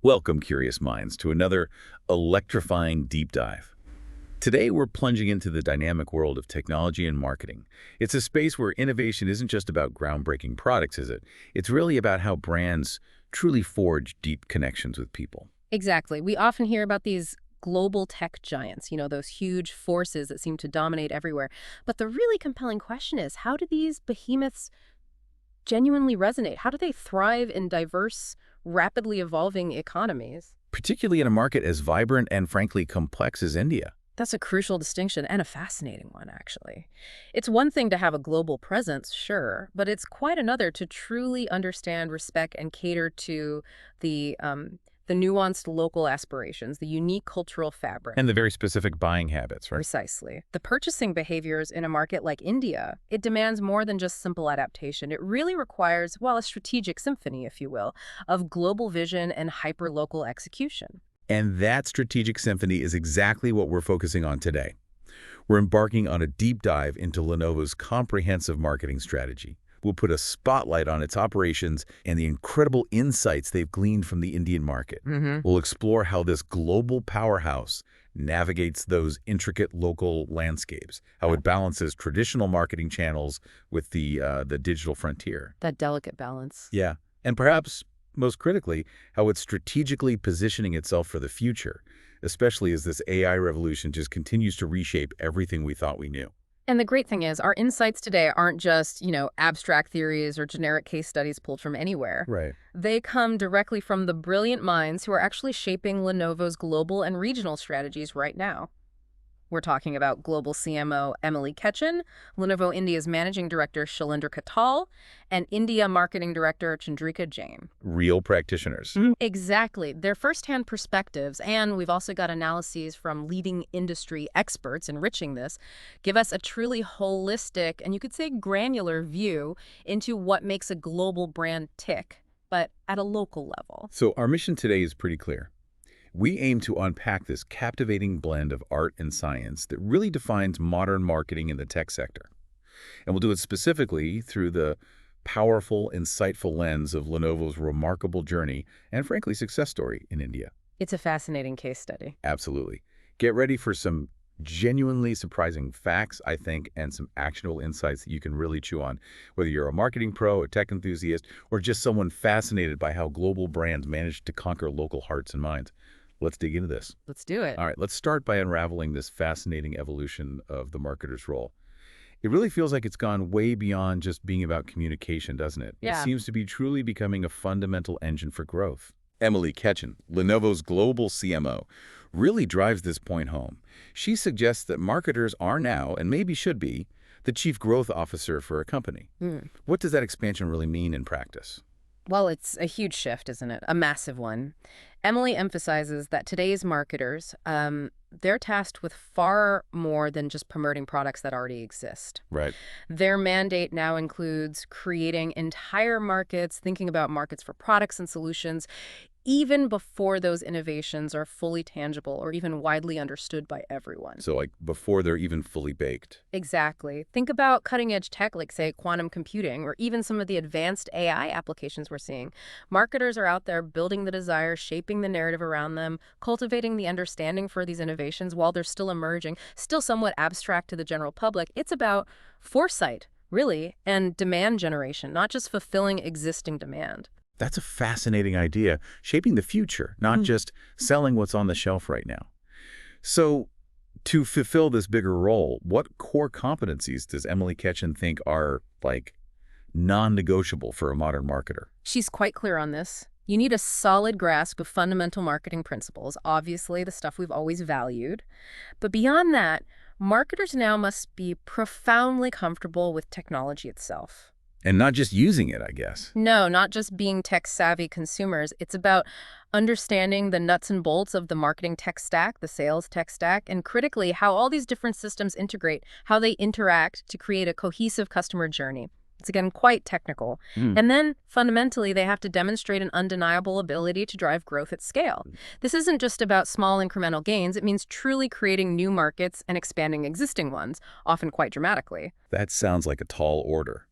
Welcome, curious minds, to another electrifying deep dive. Today, we're plunging into the dynamic world of technology and marketing. It's a space where innovation isn't just about groundbreaking products, is it? It's really about how brands truly forge deep connections with people. Exactly. We often hear about these global tech giants, those huge forces that seem to dominate everywhere. But the really compelling question is, how do these behemoths genuinely resonate? How do they thrive in diverse, rapidly evolving economies? Particularly in a market as vibrant and frankly complex as India. That's a crucial distinction and a fascinating one, actually. It's one thing to have a global presence, sure, but it's quite another to truly understand, respect, and cater to the nuanced local aspirations, the unique cultural fabric. And the very specific buying habits, right? Precisely. The purchasing behaviors in a market like India, it demands more than just simple adaptation. It really requires, well, a strategic symphony, if you will, of global vision and hyper-local execution. And that strategic symphony is exactly what we're focusing on today. We're embarking on a deep dive into Lenovo's comprehensive marketing strategy. We'll put a spotlight on its operations and the incredible insights they've gleaned from the Indian market. We'll explore how this global powerhouse navigates those intricate local landscapes, how it balances traditional marketing channels with the digital frontier. That delicate balance. Yeah, and perhaps most critically, how it's strategically positioning itself for the future, especially as this AI revolution just continues to reshape everything we thought we knew. And the great thing is, our insights today aren't just, abstract theories or generic case studies pulled from anywhere. Right. They come directly from the brilliant minds who are actually shaping Lenovo's global and regional strategies right now. We're talking about Global CMO Emily Ketchen, Lenovo India's Managing Director Shailendra Khattal, and India Marketing Director Chandrika Jain. Real practitioners. Exactly. Their firsthand perspectives, and we've also got analyses from leading industry experts enriching this, give us a truly holistic and you could say granular view into what makes a global brand tick, but at a local level. So our mission today is pretty clear. We aim to unpack this captivating blend of art and science that really defines modern marketing in the tech sector. And we'll do it specifically through the powerful, insightful lens of Lenovo's remarkable journey and, frankly, success story in India. It's a fascinating case study. Absolutely. Get ready for some genuinely surprising facts, I think, and some actionable insights that you can really chew on, whether you're a marketing pro, a tech enthusiast, or just someone fascinated by how global brands manage to conquer local hearts and minds. Let's dig into this. Let's do it. All right, let's start by unraveling this fascinating evolution of the marketer's role. It really feels like it's gone way beyond just being about communication, doesn't it? Yeah. It seems to be truly becoming a fundamental engine for growth. Emily Ketchen, Lenovo's global CMO, really drives this point home. She suggests that marketers are now, and maybe should be, the chief growth officer for a company. What does that expansion really mean in practice? Well, it's a huge shift, isn't it? A massive one. Emily emphasizes that today's marketers, they're tasked with far more than just promoting products that already exist. Right. Their mandate now includes creating entire markets, thinking about markets for products and solutions, even before those innovations are fully tangible or even widely understood by everyone. So like before they're even fully baked. Exactly. Think about cutting-edge tech like, say, quantum computing or even some of the advanced AI applications we're seeing. Marketers are out there building the desire, shaping the narrative around them, cultivating the understanding for these innovations while they're still emerging, still somewhat abstract to the general public. It's about foresight, really, and demand generation, not just fulfilling existing demand. That's a fascinating idea, shaping the future, not just selling what's on the shelf right now. So to fulfill this bigger role, what core competencies does Emily Ketchen think are, like, non-negotiable for a modern marketer? She's quite clear on this. You need a solid grasp of fundamental marketing principles, obviously the stuff we've always valued. But beyond that, marketers now must be profoundly comfortable with technology itself. And not just using it, I guess. No, not just being tech-savvy consumers. It's about understanding the nuts and bolts of the marketing tech stack, the sales tech stack, and critically, how all these different systems integrate, how they interact to create a cohesive customer journey. It's, again, quite technical. And then, fundamentally, they have to demonstrate an undeniable ability to drive growth at scale. This isn't just about small incremental gains. It means truly creating new markets and expanding existing ones, often quite dramatically. That sounds like a tall order.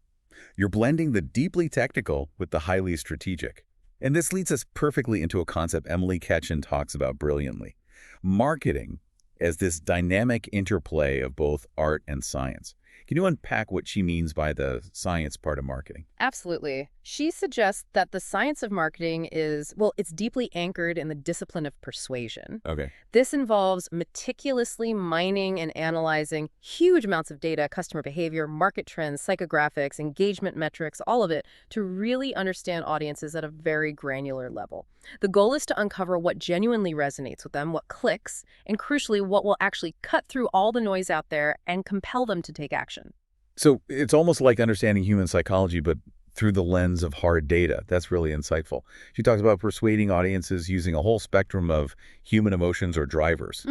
You're blending the deeply technical with the highly strategic. And this leads us perfectly into a concept Emily Ketchen talks about brilliantly. Marketing as this dynamic interplay of both art and science. Can you unpack what she means by the science part of marketing? Absolutely. She suggests that the science of marketing is, well, it's deeply anchored in the discipline of persuasion. Okay. This involves meticulously mining and analyzing huge amounts of data, customer behavior, market trends, psychographics, engagement metrics, all of it, to really understand audiences at a very granular level. The goal is to uncover what genuinely resonates with them, what clicks, and crucially, what will actually cut through all the noise out there and compel them to take action. So it's almost like understanding human psychology, but through the lens of hard data. That's really insightful. She talks about persuading audiences using a whole spectrum of human emotions or drivers.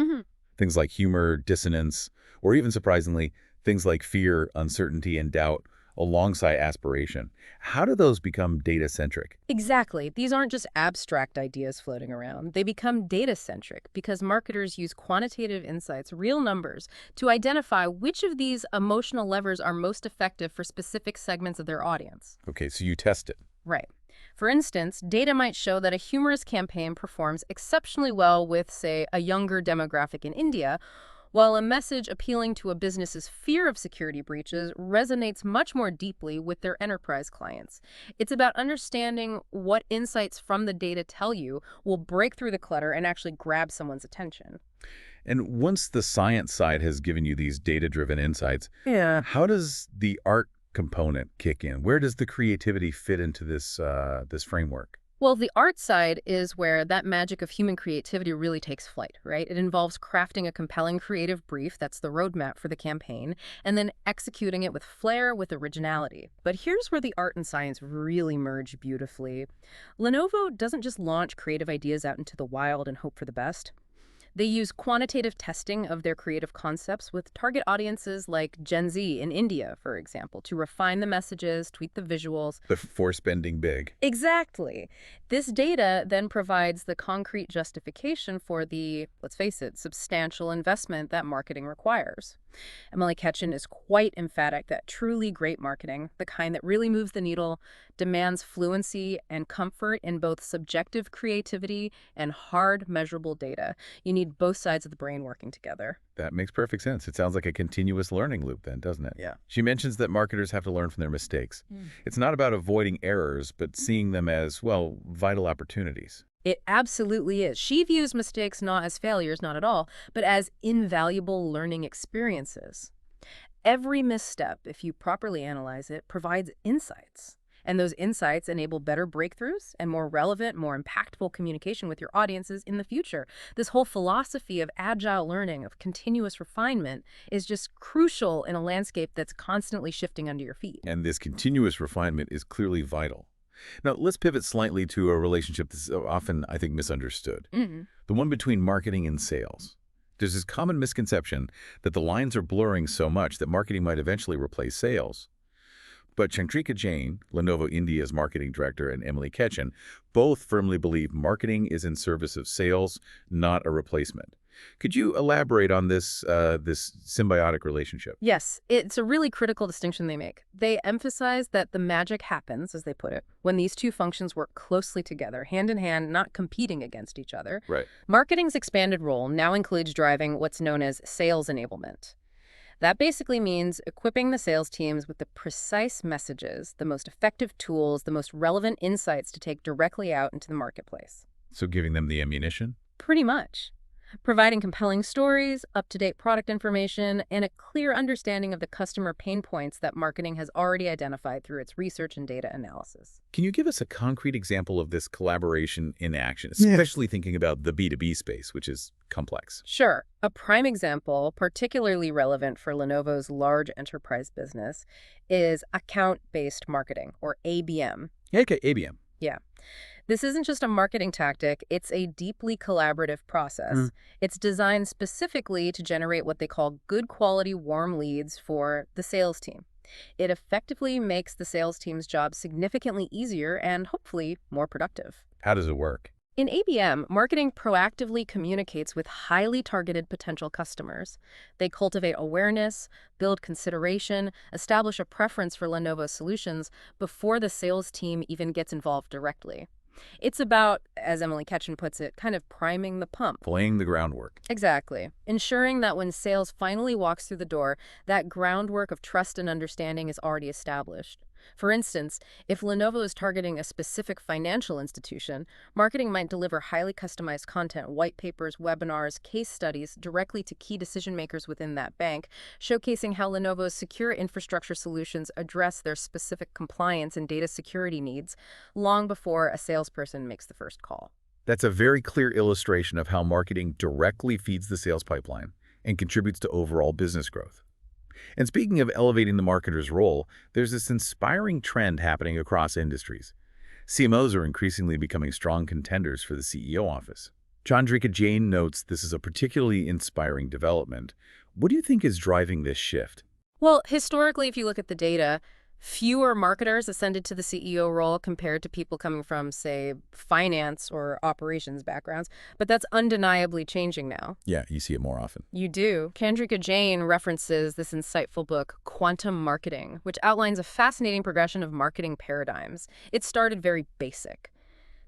Things like humor, dissonance, or even surprisingly, things like fear, uncertainty, and doubt, alongside aspiration. How do those become data-centric? Exactly. These aren't just abstract ideas floating around. They become data-centric because marketers use quantitative insights, real numbers, to identify which of these emotional levers are most effective for specific segments of their audience. Okay, so you test it. Right. For instance, data might show that a humorous campaign performs exceptionally well with, say, a younger demographic in India, while a message appealing to a business's fear of security breaches resonates much more deeply with their enterprise clients. It's about understanding what insights from the data tell you will break through the clutter and actually grab someone's attention. And once the science side has given you these data-driven insights, how does the art component kick in? Where does the creativity fit into this framework? Well, the art side is where that magic of human creativity really takes flight, right? It involves crafting a compelling creative brief, that's the roadmap for the campaign, and then executing it with flair, with originality. But here's where the art and science really merge beautifully. Lenovo doesn't just launch creative ideas out into the wild and hope for the best. They use quantitative testing of their creative concepts with target audiences like Gen Z in India, for example, to refine the messages, tweak the visuals. Before spending big. Exactly. This data then provides the concrete justification for the, let's face it, substantial investment that marketing requires. Emily Ketchen is quite emphatic that truly great marketing, the kind that really moves the needle, demands fluency and comfort in both subjective creativity and hard, measurable data. You need both sides of the brain working together. That makes perfect sense. It sounds like a continuous learning loop then, doesn't it? Yeah. She mentions that marketers have to learn from their mistakes. It's not about avoiding errors, but seeing them as, well, vital opportunities. It absolutely is. She views mistakes not as failures, not at all, but as invaluable learning experiences. Every misstep, if you properly analyze it, provides insights. And those insights enable better breakthroughs and more relevant, more impactful communication with your audiences in the future. This whole philosophy of agile learning, of continuous refinement, is just crucial in a landscape that's constantly shifting under your feet. And this continuous refinement is clearly vital. Now, let's pivot slightly to a relationship that's often, I think, misunderstood. The one between marketing and sales. There's this common misconception that the lines are blurring so much that marketing might eventually replace sales. But Chandrika Jain, Lenovo India's marketing director, and Emily Ketchen both firmly believe marketing is in service of sales, not a replacement. Could you elaborate on this symbiotic relationship? Yes, it's a really critical distinction they make. They emphasize that the magic happens, as they put it, when these two functions work closely together, hand in hand, not competing against each other. Right. Marketing's expanded role now includes driving what's known as sales enablement. That basically means equipping the sales teams with the precise messages, the most effective tools, the most relevant insights to take directly out into the marketplace. So giving them the ammunition? Pretty much. Providing compelling stories, up-to-date product information, and a clear understanding of the customer pain points that marketing has already identified through its research and data analysis. Can you give us a concrete example of this collaboration in action, especially thinking about the B2B space, which is complex? Sure. A prime example, particularly relevant for Lenovo's large enterprise business, is account-based marketing, or ABM. Okay, ABM. Yeah. This isn't just a marketing tactic, it's a deeply collaborative process. It's designed specifically to generate what they call good quality warm leads for the sales team. It effectively makes the sales team's job significantly easier and hopefully more productive. How does it work? In ABM, marketing proactively communicates with highly targeted potential customers. They cultivate awareness, build consideration, establish a preference for Lenovo solutions before the sales team even gets involved directly. It's about, as Emily Ketchen puts it, kind of priming the pump. Laying the groundwork. Exactly. Ensuring that when sales finally walks through the door, that groundwork of trust and understanding is already established. For instance, if Lenovo is targeting a specific financial institution, marketing might deliver highly customized content, white papers, webinars, case studies directly to key decision makers within that bank, showcasing how Lenovo's secure infrastructure solutions address their specific compliance and data security needs long before a salesperson makes the first call. That's a very clear illustration of how marketing directly feeds the sales pipeline and contributes to overall business growth. And speaking of elevating the marketer's role, there's this inspiring trend happening across industries. CMOs are increasingly becoming strong contenders for the CEO office. Chandrika Jain notes this is a particularly inspiring development. What do you think is driving this shift? Well, historically, if you look at the data, fewer marketers ascended to the CEO role compared to people coming from, say, finance or operations backgrounds, but that's undeniably changing now. Yeah, you see it more often. You do. Chandrika Jain references this insightful book, Quantum Marketing, which outlines a fascinating progression of marketing paradigms. It started very basic.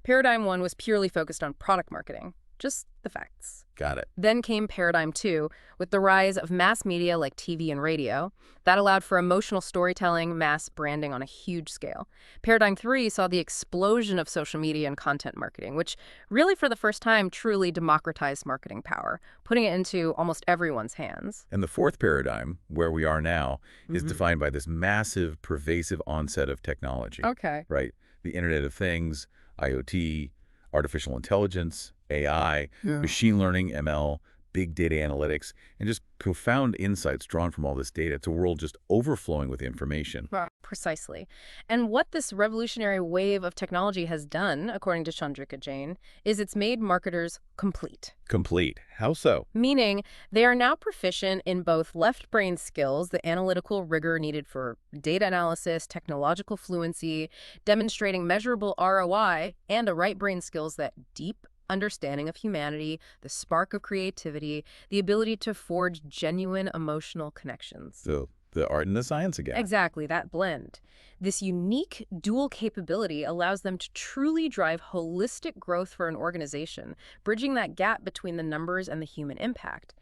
Paradigm 1 was purely focused on product marketing, just the facts. Got it. Then came Paradigm 2, with the rise of mass media like TV and radio. That allowed for emotional storytelling, mass branding on a huge scale. Paradigm 3 saw the explosion of social media and content marketing, which really for the first time truly democratized marketing power, putting it into almost everyone's hands. And the fourth paradigm, where we are now, is defined by this massive, pervasive onset of technology. Okay. Right? The Internet of Things, IoT, artificial intelligence, AI, machine learning, ML, big data analytics, and just profound insights drawn from all this data. It's a world just overflowing with information. Precisely. And what this revolutionary wave of technology has done, according to Chandrika Jain, is it's made marketers complete. Complete. How so? Meaning they are now proficient in both left brain skills, the analytical rigor needed for data analysis, technological fluency, demonstrating measurable ROI, and a right brain skills that deep understanding of humanity, the spark of creativity, the ability to forge genuine emotional connections. So the art and the science again. Exactly, that blend. This unique dual capability allows them to truly drive holistic growth for an organization, bridging that gap between the numbers and the human impact.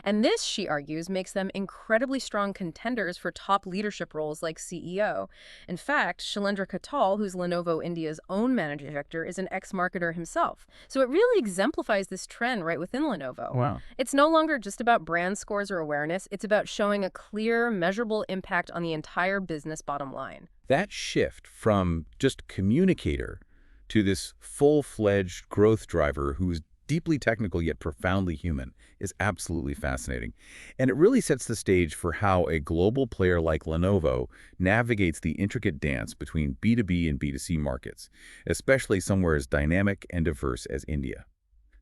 And this, she argues, makes them incredibly strong contenders for top leadership roles like CEO. In fact, Shailendra Khattal, who's Lenovo India's own managing director, is an ex-marketer himself. So it really exemplifies this trend right within Lenovo. Wow. It's no longer just about brand scores or awareness. It's about showing a clear, measurable impact on the entire business bottom line. That shift from just communicator to this full-fledged growth driver who's deeply technical yet profoundly human is absolutely fascinating. And it really sets the stage for how a global player like Lenovo navigates the intricate dance between B2B and B2C markets, especially somewhere as dynamic and diverse as India.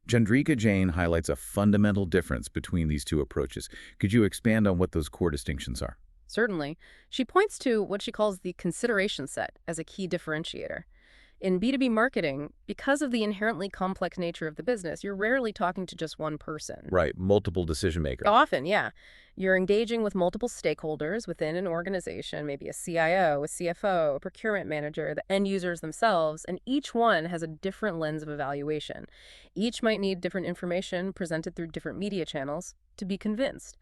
Chandrika Jain highlights a fundamental difference between these two approaches. Could you expand on what those core distinctions are? Certainly. She points to what she calls the consideration set as a key differentiator. In B2B marketing, because of the inherently complex nature of the business, you're rarely talking to just one person. Right, multiple decision makers. Often, yeah. You're engaging with multiple stakeholders within an organization, maybe a CIO, a CFO, a procurement manager, the end users themselves, and each one has a different lens of evaluation. Each might need different information presented through different media channels to be convinced.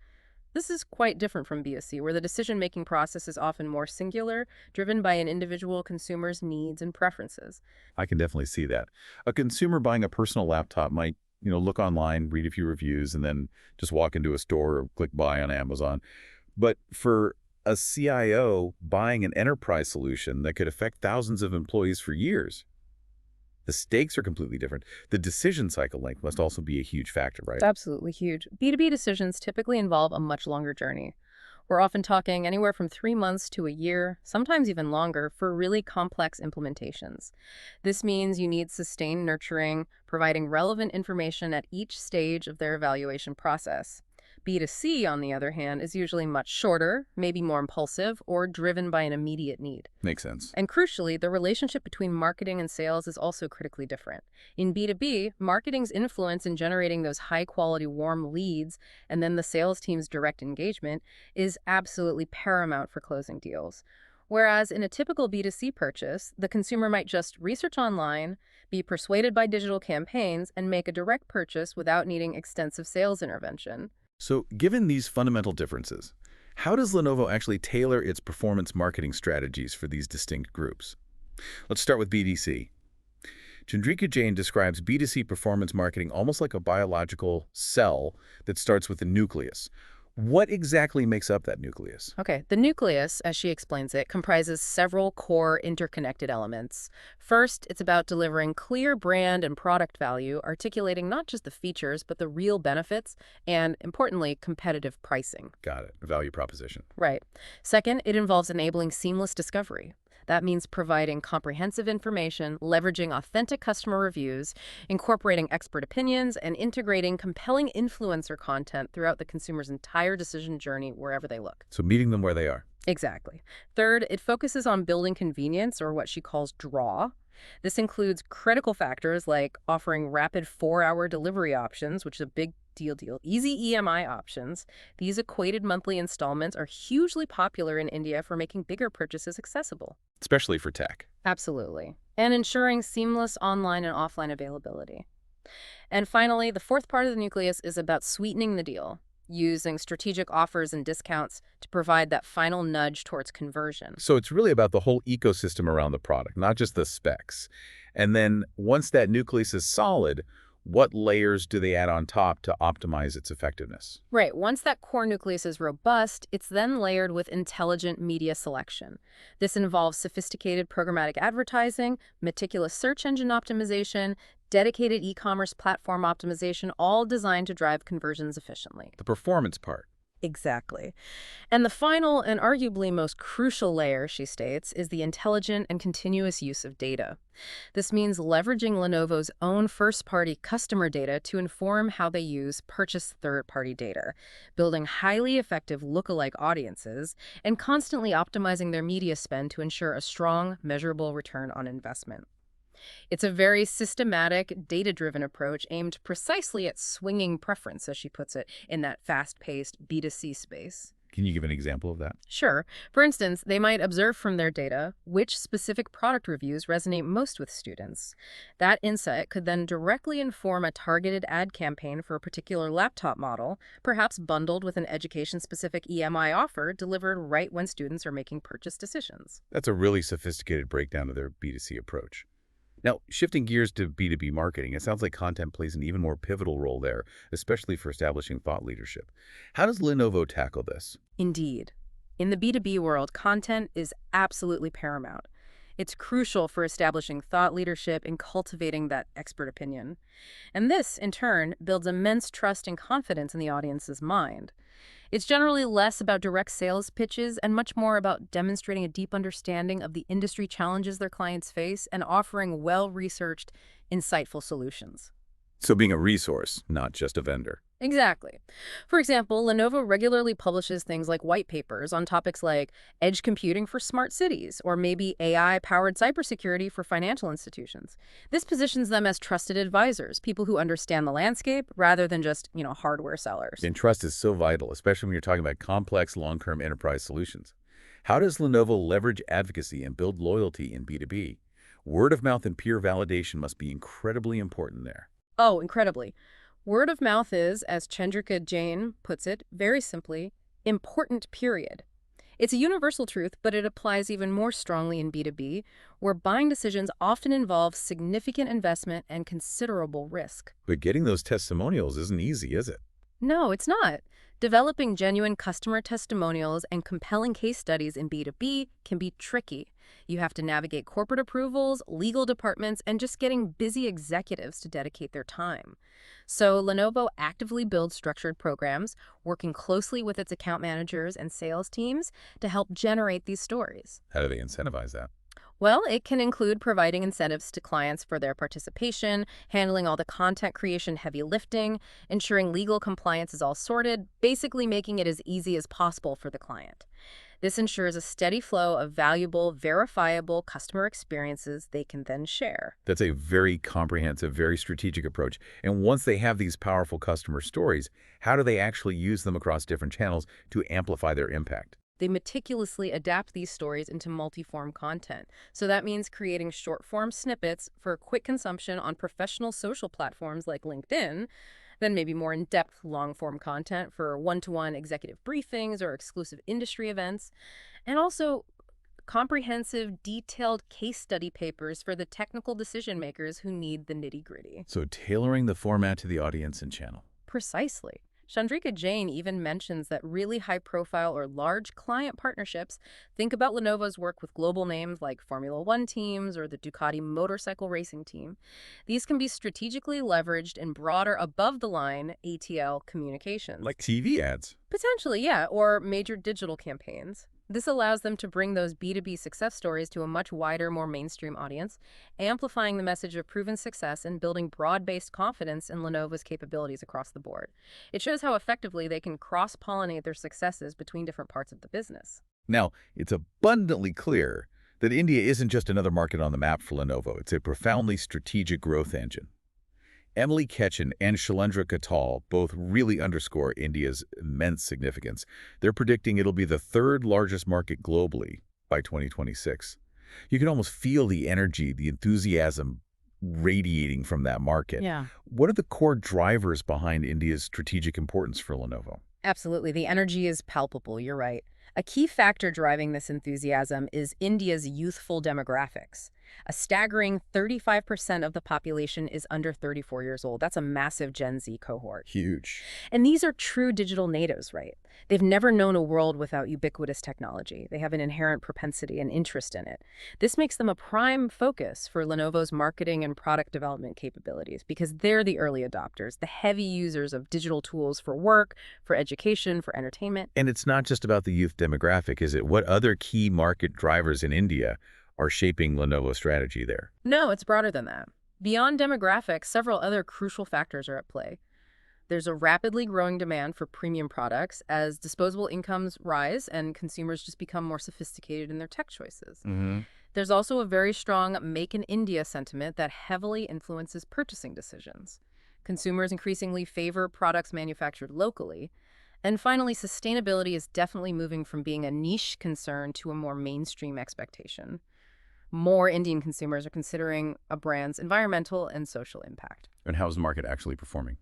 This is quite different from B2C, where the decision-making process is often more singular, driven by an individual consumer's needs and preferences. I can definitely see that. A consumer buying a personal laptop might, look online, read a few reviews, and then just walk into a store or click buy on Amazon. But for a CIO buying an enterprise solution that could affect thousands of employees for years, the stakes are completely different. The decision cycle length must also be a huge factor, right? It's absolutely huge. B2B decisions typically involve a much longer journey. We're often talking anywhere from 3 months to a year, sometimes even longer, for really complex implementations. This means you need sustained nurturing, providing relevant information at each stage of their evaluation process. B2C, on the other hand, is usually much shorter, maybe more impulsive, or driven by an immediate need. Makes sense. And crucially, the relationship between marketing and sales is also critically different. In B2B, marketing's influence in generating those high-quality warm leads and then the sales team's direct engagement is absolutely paramount for closing deals. Whereas in a typical B2C purchase, the consumer might just research online, be persuaded by digital campaigns, and make a direct purchase without needing extensive sales intervention. So, given these fundamental differences, how does Lenovo actually tailor its performance marketing strategies for these distinct groups? Let's start with BDC. Chandrika Jain describes B2C performance marketing almost like a biological cell that starts with the nucleus. What exactly makes up that nucleus? Okay, the nucleus, as she explains it, comprises several core interconnected elements. First, it's about delivering clear brand and product value, articulating not just the features, but the real benefits, and, importantly, competitive pricing. Got it. Value proposition. Right. Second, it involves enabling seamless discovery. That means providing comprehensive information, leveraging authentic customer reviews, incorporating expert opinions, and integrating compelling influencer content throughout the consumer's entire decision journey wherever they look. So meeting them where they are. Exactly. Third, it focuses on building convenience, or what she calls draw. This includes critical factors like offering rapid 4-hour delivery options, which is a big deal, easy EMI options. These equated monthly installments are hugely popular in India for making bigger purchases accessible. Especially for tech. Absolutely. And ensuring seamless online and offline availability. And finally, the fourth part of the nucleus is about sweetening the deal, using strategic offers and discounts to provide that final nudge towards conversion. So it's really about the whole ecosystem around the product, not just the specs. And then once that nucleus is solid, what layers do they add on top to optimize its effectiveness? Right. Once that core nucleus is robust, it's then layered with intelligent media selection. This involves sophisticated programmatic advertising, meticulous search engine optimization, dedicated e-commerce platform optimization, all designed to drive conversions efficiently. The performance part. Exactly. And the final and arguably most crucial layer, she states, is the intelligent and continuous use of data. This means leveraging Lenovo's own first-party customer data to inform how they use purchased third-party data, building highly effective lookalike audiences, and constantly optimizing their media spend to ensure a strong, measurable return on investment. It's a very systematic, data-driven approach aimed precisely at swinging preference, as she puts it, in that fast-paced B2C space. Can you give an example of that? Sure. For instance, they might observe from their data which specific product reviews resonate most with students. That insight could then directly inform a targeted ad campaign for a particular laptop model, perhaps bundled with an education-specific EMI offer delivered right when students are making purchase decisions. That's a really sophisticated breakdown of their B2C approach. Now, shifting gears to B2B marketing, it sounds like content plays an even more pivotal role there, especially for establishing thought leadership. How does Lenovo tackle this? Indeed. In the B2B world, content is absolutely paramount. It's crucial for establishing thought leadership and cultivating that expert opinion. And this, in turn, builds immense trust and confidence in the audience's mind. It's generally less about direct sales pitches and much more about demonstrating a deep understanding of the industry challenges their clients face and offering well-researched, insightful solutions. So being a resource, not just a vendor. Exactly. For example, Lenovo regularly publishes things like white papers on topics like edge computing for smart cities, or maybe AI-powered cybersecurity for financial institutions. This positions them as trusted advisors, people who understand the landscape rather than just, hardware sellers. And trust is so vital, especially when you're talking about complex long-term enterprise solutions. How does Lenovo leverage advocacy and build loyalty in B2B? Word of mouth and peer validation must be incredibly important there. Oh, incredibly. Word of mouth is, as Chandrika Jain puts it, very simply, important, period. It's a universal truth, but it applies even more strongly in B2B, where buying decisions often involve significant investment and considerable risk. But getting those testimonials isn't easy, is it? No, it's not. Developing genuine customer testimonials and compelling case studies in B2B can be tricky. You have to navigate corporate approvals, legal departments, and just getting busy executives to dedicate their time. So Lenovo actively builds structured programs, working closely with its account managers and sales teams to help generate these stories. How do they incentivize that? Well, it can include providing incentives to clients for their participation, handling all the content creation heavy lifting, ensuring legal compliance is all sorted, basically making it as easy as possible for the client. This ensures a steady flow of valuable, verifiable customer experiences they can then share. That's a very comprehensive, very strategic approach. And once they have these powerful customer stories, how do they actually use them across different channels to amplify their impact? They meticulously adapt these stories into multi-form content. So that means creating short-form snippets for quick consumption on professional social platforms like LinkedIn, then maybe more in-depth long-form content for one-to-one executive briefings or exclusive industry events, and also comprehensive, detailed case study papers for the technical decision makers who need the nitty-gritty. So tailoring the format to the audience and channel. Precisely. Chandrika Jain even mentions that really high-profile or large client partnerships, think about Lenovo's work with global names like Formula One teams or the Ducati motorcycle racing team. These can be strategically leveraged in broader above-the-line ATL communications. Like TV ads. Potentially, yeah, or major digital campaigns. This allows them to bring those B2B success stories to a much wider, more mainstream audience, amplifying the message of proven success and building broad-based confidence in Lenovo's capabilities across the board. It shows how effectively they can cross-pollinate their successes between different parts of the business. Now, it's abundantly clear that India isn't just another market on the map for Lenovo. It's a profoundly strategic growth engine. Emily Ketchen and Shailendra Katal both really underscore India's immense significance. They're predicting it'll be the third largest market globally by 2026. You can almost feel the energy, the enthusiasm radiating from that market. Yeah. What are the core drivers behind India's strategic importance for Lenovo? Absolutely. The energy is palpable. You're right. A key factor driving this enthusiasm is India's youthful demographics. A staggering 35% of the population is under 34 years old. That's a massive Gen Z cohort. Huge. And these are true digital natives, right? They've never known a world without ubiquitous technology. They have an inherent propensity and interest in it. This makes them a prime focus for Lenovo's marketing and product development capabilities because they're the early adopters, the heavy users of digital tools for work, for education, for entertainment. And it's not just about the youth demographic, is it? What other key market drivers in India are shaping Lenovo's strategy there? No, it's broader than that. Beyond demographics, several other crucial factors are at play. There's a rapidly growing demand for premium products as disposable incomes rise and consumers just become more sophisticated in their tech choices. There's also a very strong Make in India sentiment that heavily influences purchasing decisions. Consumers increasingly favor products manufactured locally. And finally, sustainability is definitely moving from being a niche concern to a more mainstream expectation. More Indian consumers are considering a brand's environmental and social impact. And how's the market actually performing?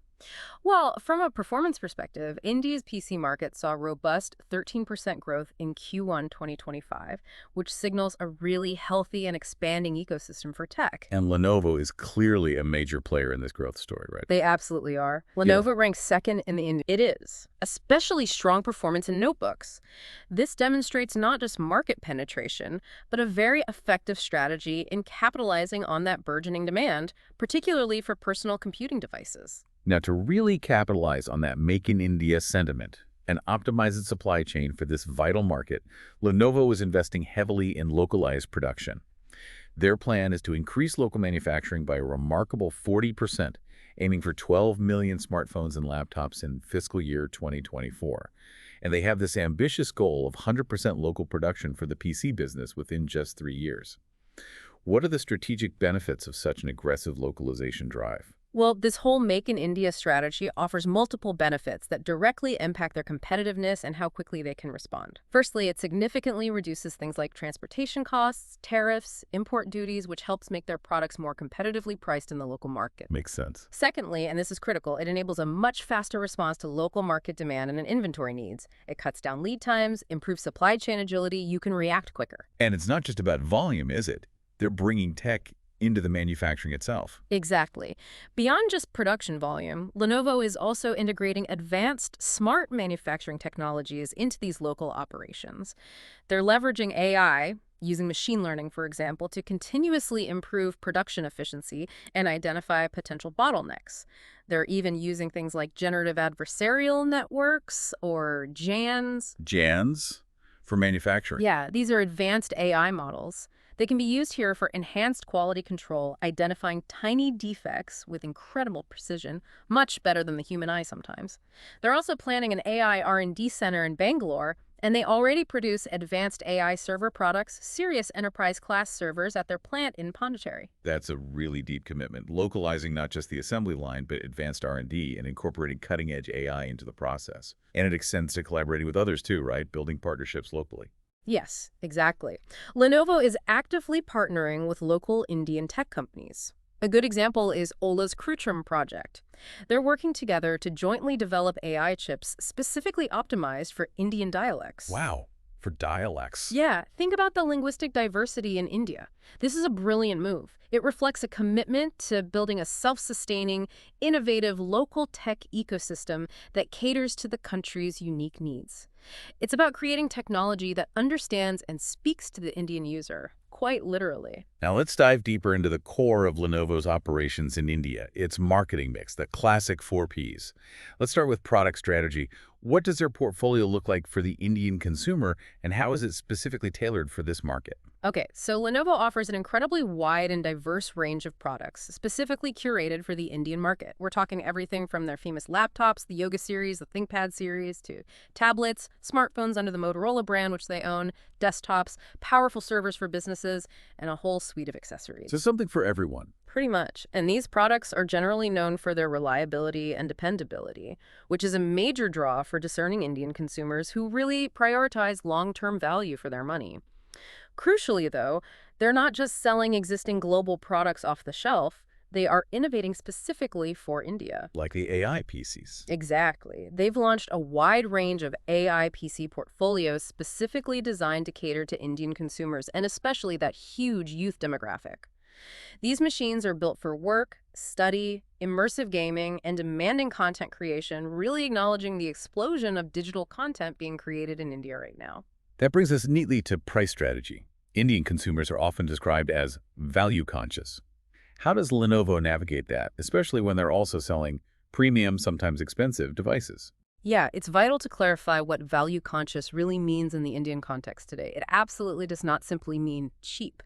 Well, from a performance perspective, India's PC market saw robust 13% growth in Q1 2025, which signals a really healthy and expanding ecosystem for tech. And Lenovo is clearly a major player in this growth story, right? They absolutely are. Lenovo ranks second in the It is especially strong performance in notebooks. This demonstrates not just market penetration, but a very effective strategy in capitalizing on that burgeoning demand, particularly for personal computing devices. Now, to really capitalize on that Make in India sentiment and optimize its supply chain for this vital market, Lenovo is investing heavily in localized production. Their plan is to increase local manufacturing by a remarkable 40%, aiming for 12 million smartphones and laptops in fiscal year 2024. And they have this ambitious goal of 100% local production for the PC business within just 3 years. What are the strategic benefits of such an aggressive localization drive? Well, this whole Make in India strategy offers multiple benefits that directly impact their competitiveness and how quickly they can respond. Firstly, it significantly reduces things like transportation costs, tariffs, import duties, which helps make their products more competitively priced in the local market. Makes sense. Secondly, and this is critical, it enables a much faster response to local market demand and inventory needs. It cuts down lead times, improves supply chain agility, you can react quicker. And it's not just about volume, is it? They're bringing tech into the manufacturing itself. Exactly. Beyond just production volume, Lenovo is also integrating advanced smart manufacturing technologies into these local operations. They're leveraging AI, using machine learning, for example, to continuously improve production efficiency and identify potential bottlenecks. They're even using things like generative adversarial networks or GANs. GANs for manufacturing. Yeah, these are advanced AI models. They can be used here for enhanced quality control, identifying tiny defects with incredible precision, much better than the human eye sometimes. They're also planning an AI R&D center in Bangalore, and they already produce advanced AI server products, serious enterprise-class servers at their plant in Pondicherry. That's a really deep commitment, localizing not just the assembly line, but advanced R&D and incorporating cutting-edge AI into the process. And it extends to collaborating with others too, right? Building partnerships locally. Yes, exactly. Lenovo is actively partnering with local Indian tech companies. A good example is Ola's Krutrim project. They're working together to jointly develop AI chips specifically optimized for Indian dialects. Wow, for dialects. Yeah, think about the linguistic diversity in India. This is a brilliant move. It reflects a commitment to building a self-sustaining, innovative local tech ecosystem that caters to the country's unique needs. It's about creating technology that understands and speaks to the Indian user, quite literally. Now let's dive deeper into the core of Lenovo's operations in India, its marketing mix, the classic 4Ps. Let's start with product strategy. What does their portfolio look like for the Indian consumer, and how is it specifically tailored for this market? Okay, so Lenovo offers an incredibly wide and diverse range of products, specifically curated for the Indian market. We're talking everything from their famous laptops, the Yoga series, the ThinkPad series, to tablets, smartphones under the Motorola brand, which they own, desktops, powerful servers for businesses, and a whole suite of accessories. So something for everyone. Pretty much. And these products are generally known for their reliability and dependability, which is a major draw for discerning Indian consumers who really prioritize long-term value for their money. Crucially, though, they're not just selling existing global products off the shelf, they are innovating specifically for India. Like the AI PCs. Exactly. They've launched a wide range of AI PC portfolios specifically designed to cater to Indian consumers, and especially that huge youth demographic. These machines are built for work, study, immersive gaming, and demanding content creation, really acknowledging the explosion of digital content being created in India right now. That brings us neatly to price strategy. Indian consumers are often described as value conscious. How does Lenovo navigate that, especially when they're also selling premium, sometimes expensive devices? Yeah, it's vital to clarify what value conscious really means in the Indian context today. It absolutely does not simply mean cheap.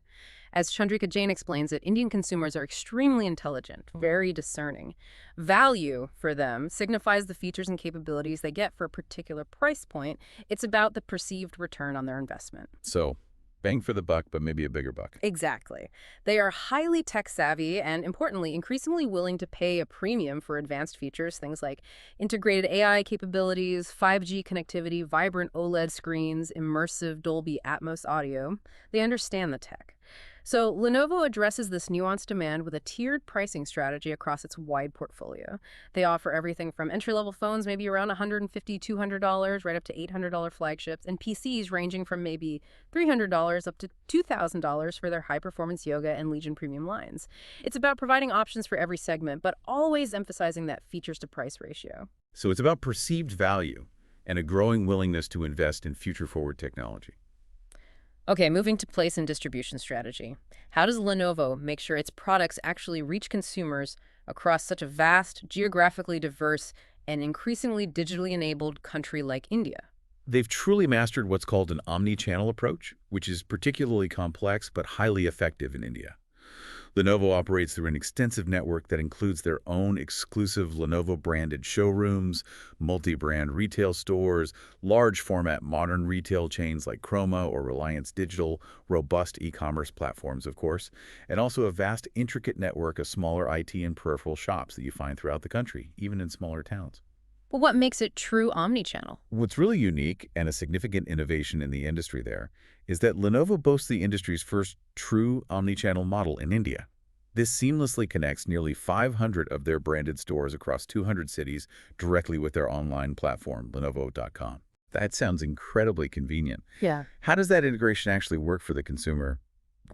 As Chandrika Jain explains it, Indian consumers are extremely intelligent, very discerning. Value, for them, signifies the features and capabilities they get for a particular price point. It's about the perceived return on their investment. So, bang for the buck, but maybe a bigger buck. Exactly. They are highly tech-savvy and, importantly, increasingly willing to pay a premium for advanced features, things like integrated AI capabilities, 5G connectivity, vibrant OLED screens, immersive Dolby Atmos audio. They understand the tech. So Lenovo addresses this nuanced demand with a tiered pricing strategy across its wide portfolio. They offer everything from entry-level phones, maybe around $150, $200, right up to $800 flagships, and PCs ranging from maybe $300 up to $2,000 for their high-performance Yoga and Legion premium lines. It's about providing options for every segment, but always emphasizing that features-to-price ratio. So it's about perceived value and a growing willingness to invest in future-forward technology. Okay, moving to place and distribution strategy. How does Lenovo make sure its products actually reach consumers across such a vast, geographically diverse, and increasingly digitally enabled country like India? They've truly mastered what's called an omni-channel approach, which is particularly complex but highly effective in India. Lenovo operates through an extensive network that includes their own exclusive Lenovo-branded showrooms, multi-brand retail stores, large-format modern retail chains like Chroma or Reliance Digital, robust e-commerce platforms, of course, and also a vast, intricate network of smaller IT and peripheral shops that you find throughout the country, even in smaller towns. But what makes it true omnichannel? What's really unique and a significant innovation in the industry there is that Lenovo boasts the industry's first true omnichannel model in India. This seamlessly connects nearly 500 of their branded stores across 200 cities directly with their online platform, Lenovo.com. That sounds incredibly convenient. Yeah. How does that integration actually work for the consumer?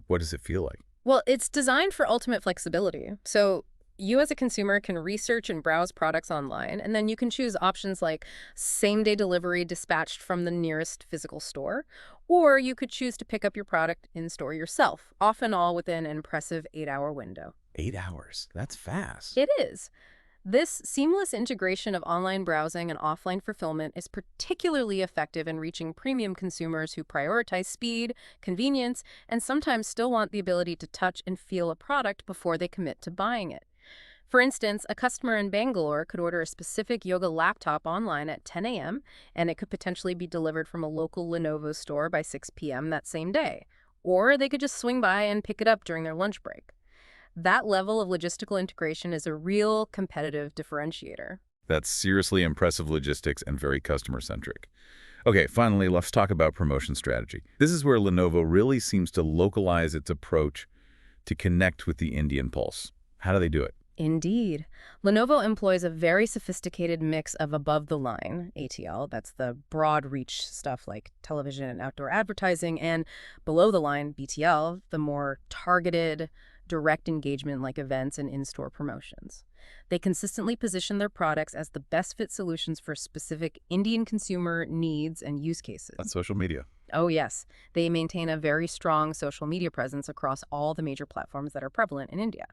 What does it feel like? Well, it's designed for ultimate flexibility. So you as a consumer can research and browse products online, and then you can choose options like same-day delivery dispatched from the nearest physical store, or you could choose to pick up your product in-store yourself, often all within an impressive 8-hour window. 8 hours. That's fast. It is. This seamless integration of online browsing and offline fulfillment is particularly effective in reaching premium consumers who prioritize speed, convenience, and sometimes still want the ability to touch and feel a product before they commit to buying it. For instance, a customer in Bangalore could order a specific yoga laptop online at 10 a.m., and it could potentially be delivered from a local Lenovo store by 6 p.m. that same day. Or they could just swing by and pick it up during their lunch break. That level of logistical integration is a real competitive differentiator. That's seriously impressive logistics and very customer-centric. Okay, finally, let's talk about promotion strategy. This is where Lenovo really seems to localize its approach to connect with the Indian pulse. How do they do it? Indeed. Lenovo employs a very sophisticated mix of above-the-line, ATL, that's the broad-reach stuff like television and outdoor advertising, and below-the-line, BTL, the more targeted, direct engagement like events and in-store promotions. They consistently position their products as the best-fit solutions for specific Indian consumer needs and use cases. That's social media. Oh, yes. They maintain a very strong social media presence across all the major platforms that are prevalent in India.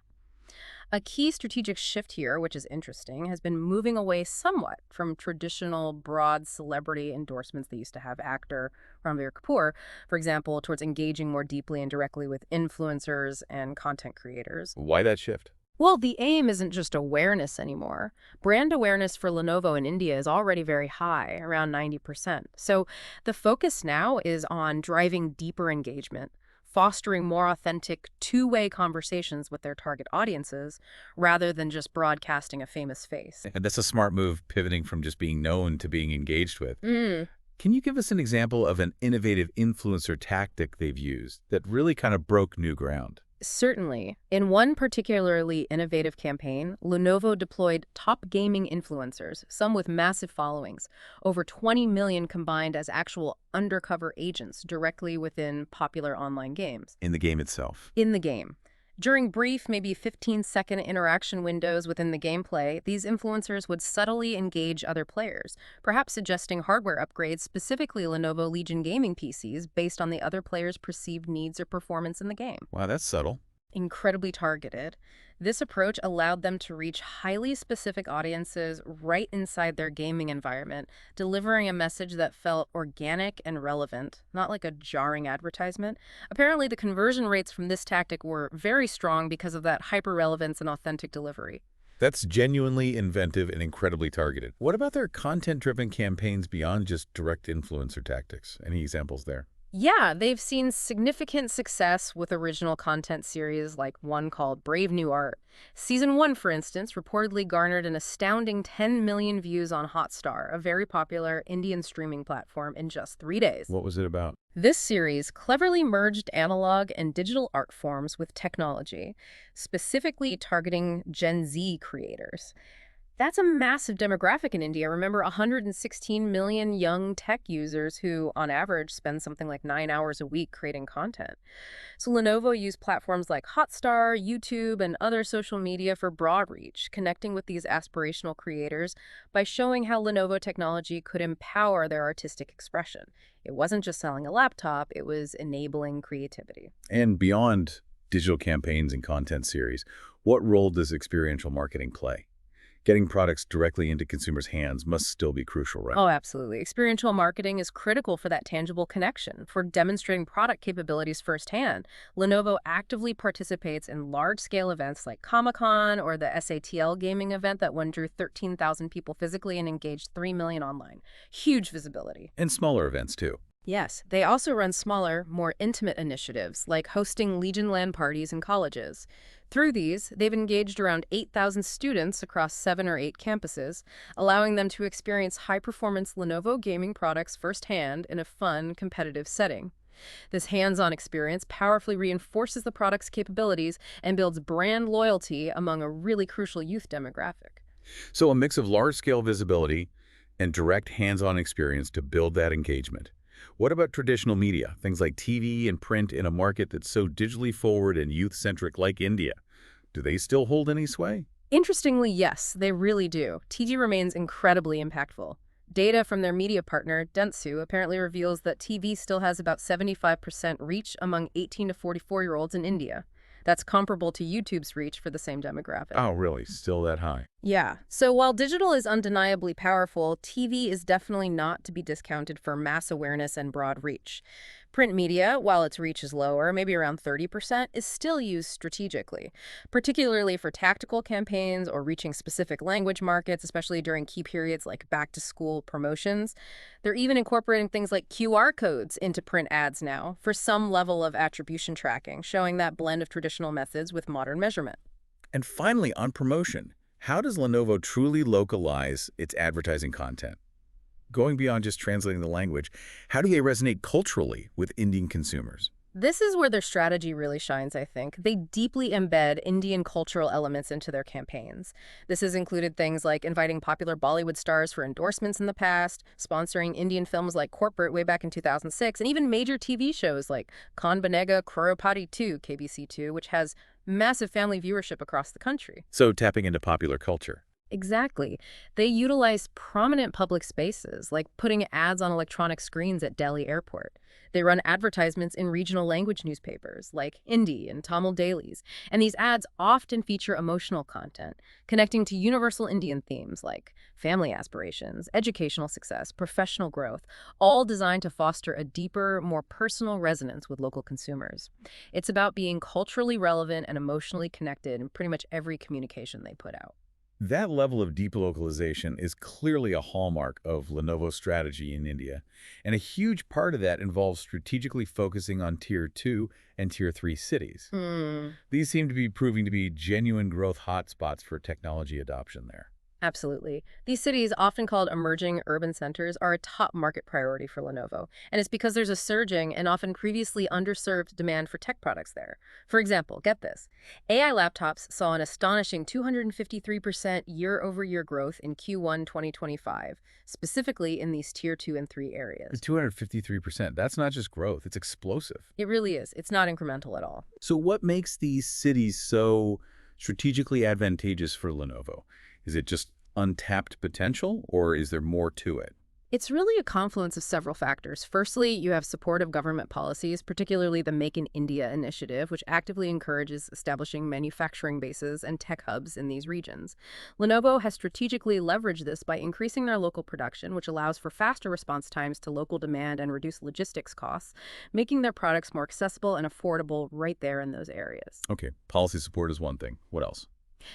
A key strategic shift here, which is interesting, has been moving away somewhat from traditional broad celebrity endorsements that used to have actor Ranbir Kapoor, for example, towards engaging more deeply and directly with influencers and content creators. Why that shift? Well, the aim isn't just awareness anymore. Brand awareness for Lenovo in India is already very high, around 90%. So the focus now is on driving deeper engagement, fostering more authentic two-way conversations with their target audiences rather than just broadcasting a famous face. And that's a smart move, pivoting from just being known to being engaged with. Mm. Can you give us an example of an innovative influencer tactic they've used that really kind of broke new ground? Certainly. In one particularly innovative campaign, Lenovo deployed top gaming influencers, some with massive followings, over 20 million combined as actual undercover agents directly within popular online games. In the game itself. In the game. During brief, maybe 15-second interaction windows within the gameplay, these influencers would subtly engage other players, perhaps suggesting hardware upgrades, specifically Lenovo Legion gaming PCs, based on the other player's perceived needs or performance in the game. Wow, that's subtle. Incredibly targeted. This approach allowed them to reach highly specific audiences right inside their gaming environment, delivering a message that felt organic and relevant, not like a jarring advertisement. Apparently, the conversion rates from this tactic were very strong because of that hyper-relevance and authentic delivery. That's genuinely inventive and incredibly targeted. What about their content-driven campaigns beyond just direct influencer tactics? Any examples there? Yeah, they've seen significant success with original content series like one called Brave New Art. Season 1, for instance, reportedly garnered an astounding 10 million views on Hotstar, a very popular Indian streaming platform, in just 3 days. What was it about? This series cleverly merged analog and digital art forms with technology, specifically targeting Gen Z creators. That's a massive demographic in India. Remember, 116 million young tech users who, on average, spend something like 9 hours a week creating content. So Lenovo used platforms like Hotstar, YouTube, and other social media for broad reach, connecting with these aspirational creators by showing how Lenovo technology could empower their artistic expression. It wasn't just selling a laptop, it was enabling creativity. And beyond digital campaigns and content series, what role does experiential marketing play? Getting products directly into consumers' hands must still be crucial, right? Oh, absolutely. Experiential marketing is critical for that tangible connection, for demonstrating product capabilities firsthand. Lenovo actively participates in large-scale events like Comic-Con or the SATL gaming event that one drew 13,000 people physically and engaged 3 million online. Huge visibility. And smaller events, too. Yes, they also run smaller, more intimate initiatives, like hosting Legion LAN parties in colleges. Through these, they've engaged around 8,000 students across 7 or 8 campuses, allowing them to experience high-performance Lenovo gaming products firsthand in a fun, competitive setting. This hands-on experience powerfully reinforces the product's capabilities and builds brand loyalty among a really crucial youth demographic. So a mix of large-scale visibility and direct hands-on experience to build that engagement. What about traditional media, things like TV and print in a market that's so digitally forward and youth-centric like India? Do they still hold any sway? Interestingly, yes, they really do. TG remains incredibly impactful. Data from their media partner, Dentsu, apparently reveals that TV still has about 75% reach among 18 to 44-year-olds in India. That's comparable to YouTube's reach for the same demographic. Oh, really? Still that high? Yeah. So while digital is undeniably powerful, TV is definitely not to be discounted for mass awareness and broad reach. Print media, while its reach is lower, maybe around 30%, is still used strategically, particularly for tactical campaigns or reaching specific language markets, especially during key periods like back-to-school promotions. They're even incorporating things like QR codes into print ads now for some level of attribution tracking, showing that blend of traditional methods with modern measurement. And finally, on promotion, how does Lenovo truly localize its advertising content? Going beyond just translating the language, how do they resonate culturally with Indian consumers? This is where their strategy really shines, I think. They deeply embed Indian cultural elements into their campaigns. This has included things like inviting popular Bollywood stars for endorsements in the past, sponsoring Indian films like Corporate way back in 2006, and even major TV shows like Kaun Banega Crorepati 2, KBC2, which has massive family viewership across the country. So tapping into popular culture. Exactly. They utilize prominent public spaces, like putting ads on electronic screens at Delhi Airport. They run advertisements in regional language newspapers, like Hindi and Tamil dailies. And these ads often feature emotional content, connecting to universal Indian themes like family aspirations, educational success, professional growth, all designed to foster a deeper, more personal resonance with local consumers. It's about being culturally relevant and emotionally connected in pretty much every communication they put out. That level of deep localization is clearly a hallmark of Lenovo's strategy in India, and a huge part of that involves strategically focusing on Tier 2 and Tier 3 cities. Hmm. These seem to be proving to be genuine growth hotspots for technology adoption there. Absolutely. These cities, often called emerging urban centers, are a top market priority for Lenovo. And it's because there's a surging and often previously underserved demand for tech products there. For example, get this. AI laptops saw an astonishing 253% year-over-year growth in Q1 2025, specifically in these Tier 2 and 3 The areas. 253%, that's not just growth, it's explosive. It really is. It's not incremental at all. So what makes these cities so strategically advantageous for Lenovo? Is it just untapped potential, or is there more to it? It's really a confluence of several factors. Firstly, you have supportive government policies, particularly the Make in India initiative, which actively encourages establishing manufacturing bases and tech hubs in these regions. Lenovo has strategically leveraged this by increasing their local production, which allows for faster response times to local demand and reduced logistics costs, making their products more accessible and affordable right there in those areas. Okay, policy support is one thing. What else?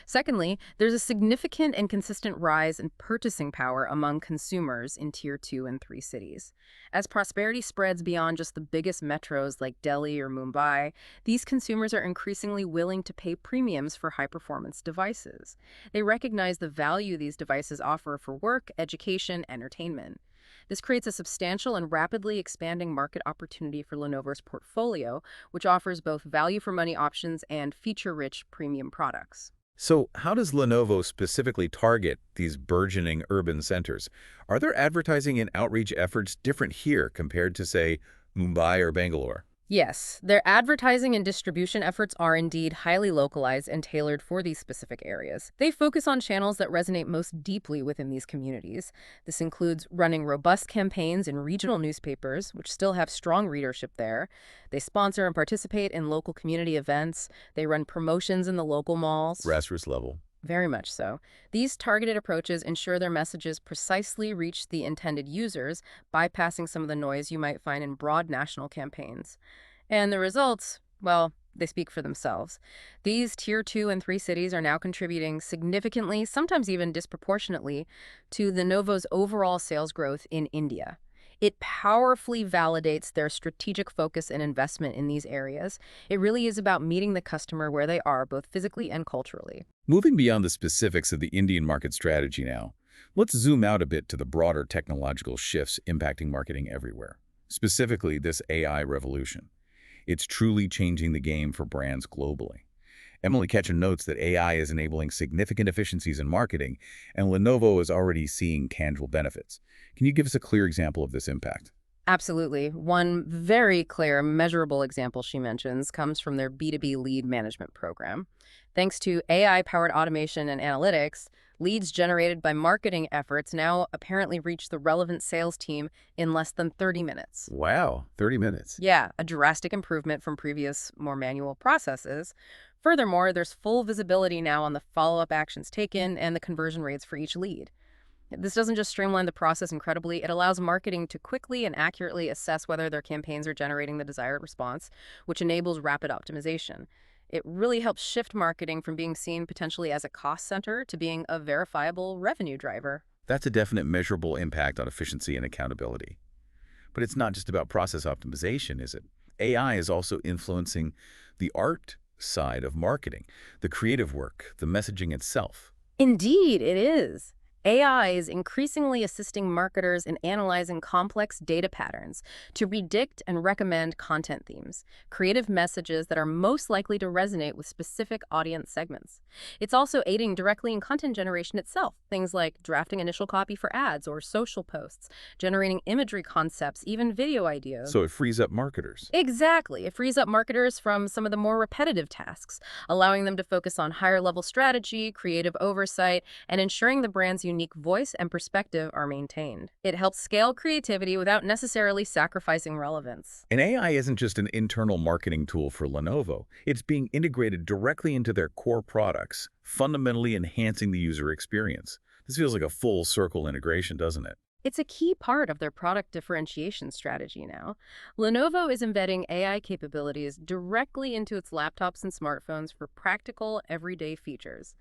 Secondly, there's a significant and consistent rise in purchasing power among consumers in Tier 2 and 3 cities. As prosperity spreads beyond just the biggest metros like Delhi or Mumbai, these consumers are increasingly willing to pay premiums for high-performance devices. They recognize the value these devices offer for work, education, entertainment. This creates a substantial and rapidly expanding market opportunity for Lenovo's portfolio, which offers both value for money options and feature-rich premium products. So how does Lenovo specifically target these burgeoning urban centers? Are their advertising and outreach efforts different here compared to, say, Mumbai or Bangalore? Yes, their advertising and distribution efforts are indeed highly localized and tailored for these specific areas. They focus on channels that resonate most deeply within these communities. This includes running robust campaigns in regional newspapers, which still have strong readership there. They sponsor and participate in local community events. They run promotions in the local malls. Grassroots level. Very much so. These targeted approaches ensure their messages precisely reach the intended users, bypassing some of the noise you might find in broad national campaigns. And the results, well, they speak for themselves. These Tier 2 and 3 cities are now contributing significantly, sometimes even disproportionately, to Lenovo's overall sales growth in India. It powerfully validates their strategic focus and investment in these areas. It really is about meeting the customer where they are, both physically and culturally. Moving beyond the specifics of the Indian market strategy now, let's zoom out a bit to the broader technological shifts impacting marketing everywhere, specifically this AI revolution. It's truly changing the game for brands globally. Emily Ketchum notes that AI is enabling significant efficiencies in marketing, and Lenovo is already seeing tangible benefits. Can you give us a clear example of this impact? Absolutely. One very clear, measurable example she mentions comes from their B2B lead management program. Thanks to AI-powered automation and analytics, Leads generated by marketing efforts now apparently reach the relevant sales team in less than 30 minutes. Wow, 30 minutes. Yeah, a drastic improvement from previous, more manual processes. Furthermore, there's full visibility now on the follow-up actions taken and the conversion rates for each lead. This doesn't just streamline the process incredibly, it allows marketing to quickly and accurately assess whether their campaigns are generating the desired response, which enables rapid optimization. It really helps shift marketing from being seen potentially as a cost center to being a verifiable revenue driver. That's a definite measurable impact on efficiency and accountability. But it's not just about process optimization, is it? AI is also influencing the art side of marketing, the creative work, the messaging itself. Indeed, it is. AI is increasingly assisting marketers in analyzing complex data patterns to predict and recommend content themes, creative messages that are most likely to resonate with specific audience segments. It's also aiding directly in content generation itself, things like drafting initial copy for ads or social posts, generating imagery concepts, even video ideas. So it frees up marketers. Exactly. It frees up marketers from some of the more repetitive tasks, allowing them to focus on higher-level strategy, creative oversight, and ensuring the brand's unique voice and perspective are maintained. It helps scale creativity without necessarily sacrificing relevance. And AI isn't just an internal marketing tool for Lenovo. It's being integrated directly into their core products, fundamentally enhancing the user experience. This feels like a full circle integration, doesn't it? It's a key part of their product differentiation strategy now. Lenovo is embedding AI capabilities directly into its laptops and smartphones for practical, everyday features.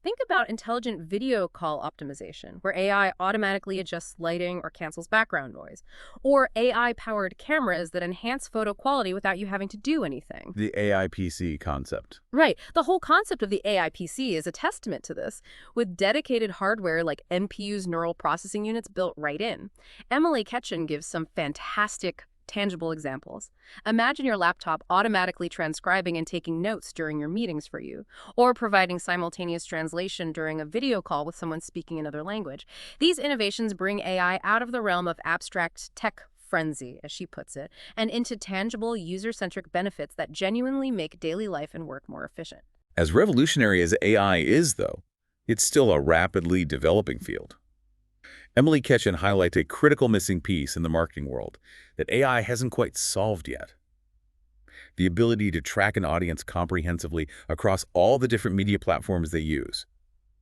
Think about intelligent video call optimization, where AI automatically adjusts lighting or cancels background noise, or AI-powered cameras that enhance photo quality without you having to do anything. The AI PC concept. Right. The whole concept of the AI PC is a testament to this, with dedicated hardware like NPU's neural processing units built right in. Emily Ketchen gives some fantastic tangible examples. Imagine your laptop automatically transcribing and taking notes during your meetings for you, or providing simultaneous translation during a video call with someone speaking another language. These innovations bring AI out of the realm of abstract tech frenzy, as she puts it, and into tangible, user-centric benefits that genuinely make daily life and work more efficient. As revolutionary as AI is, though, it's still a rapidly developing field. Emily Ketchen highlights a critical missing piece in the marketing world that AI hasn't quite solved yet. The ability to track an audience comprehensively across all the different media platforms they use.